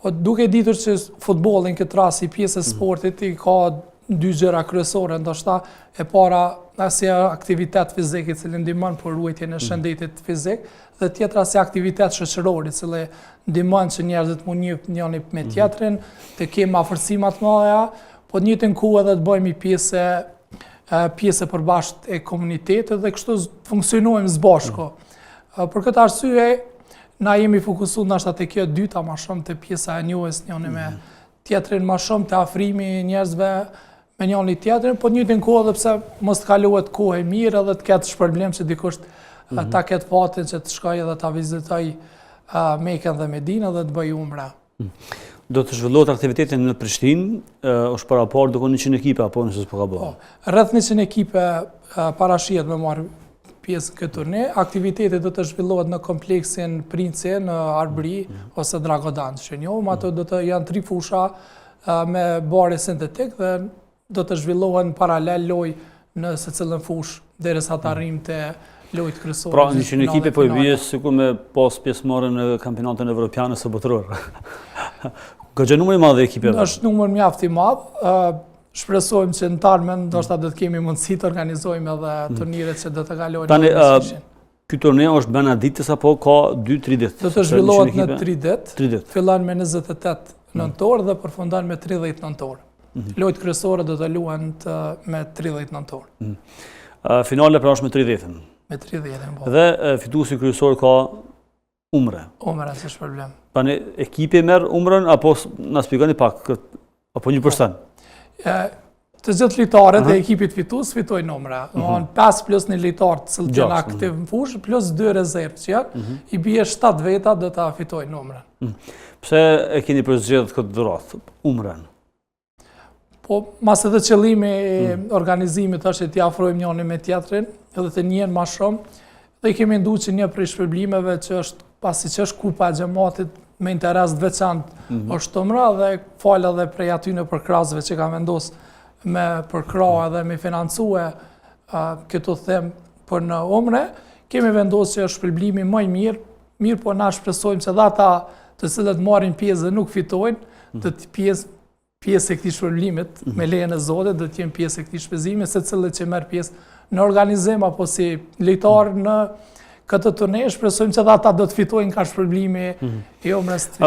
Po duke ditur që futbollin këtë rast si pjesë e sportit i ka dy gjëra kryesore, ndoshta e para si aktivitet fizik i cili ndihmon për ruajtjen e shëndetit fizik dhe tjetra si aktivitet shoqëror i cili ndihmon që njerëzit mund njeh njëri me tjetrin, të kemi afërsi më të mëdha, po në njëjtën kohë edhe të bëhemi pjesë e përbashkët e komunitetit dhe kështu funksionojmë së bashku. Për këtë arsye na jemi fokusuar ndoshta te kjo dyta më shumë te pjesa e njohjes njëri me tjetrin, më shumë te afrimi i njerëzve me njëri tjetrin, po në njëjtën kohë edhe pse mos të kalohet kohë e mirë edhe të ketë shpërblim që dikush ta ketë fatin që të shkojë edhe ta vizitoj Mekën dhe Medinën dhe të bëj umre. Do të zhvillohet aktiviteti në Prishtinë, është parapar do 100 ekipe apo nëse s'po ka bërë? Rreth 100 ekipe parashihet me marrë pjesë në këtë turne. Aktiviteti do të zhvillohet në kompleksin Princi në Arbëri ose Dragodan, që njohëm, ato do të janë 3 fusha me bare sintetik dhe do të zhvillohen paralel lojë në secilën fushë derisa të arrijmë te lojët kryesore. Pra, 100 ekipe po i bie sikur me pas pjesëmarrje në kampionatin evropian ose botëror. Ka numër i madh ekipeve. Është numër mjaft i madh. Shpresojmë që në tarmen ndoshta do të kemi mundësi të organizojmë edhe turniret që do të kalojnë. Tani, ky turne është bën ditës apo ka 2-3 ditë? Do të zhvillohet në 3 ditë. Fillon me 28 nëntor dhe përfundon me 30 nëntor. Lojët kryesore do të luhen me 30 nëntor. Finale pra është me 30-ën. Me 30-ën, po. Dhe fituesi kryesor ka umre. Umre, s'është problem. Tani ekipi merr umrën apo na shpjegoni pak apo 1%? Të gjithë lojtarët e ekipit fitues fitojnë umre. Domthonë 5 plus 1 lojtar të cilët janë aktiv në fushë plus 2 rezervë që janë, i bie 7 veta do ta fitojnë umren. Pse e keni përzgjedhur këtë dhuratë, umren? Po, mas edhe qëllimi i organizimit është që t'i afrojmë njëri me tjetrin, edhe të njihen më shumë, dhe kemi nduar që një prej shpërblimeve që është pasi që është kupa e xhamatit me interes të veçantë është umra dhe fal edhe prej aty në përkrahësve që ka vendosur me përkrahë edhe me financue këto them për në umre, kemi vendosur që është shpërblimi më i mirë, po na shpresojmë që ata të cilët marrin pjesë dhe nuk fitojnë, të pjesë e këtij shpërblimit me lejen e Zotit, do të jenë pjesë e këtij shpenzimi, secili që merr pjesë në organizim apo si lojtar në këtë turne, shpresojmë që ata do të fitojnë ka shpërblimi i umres të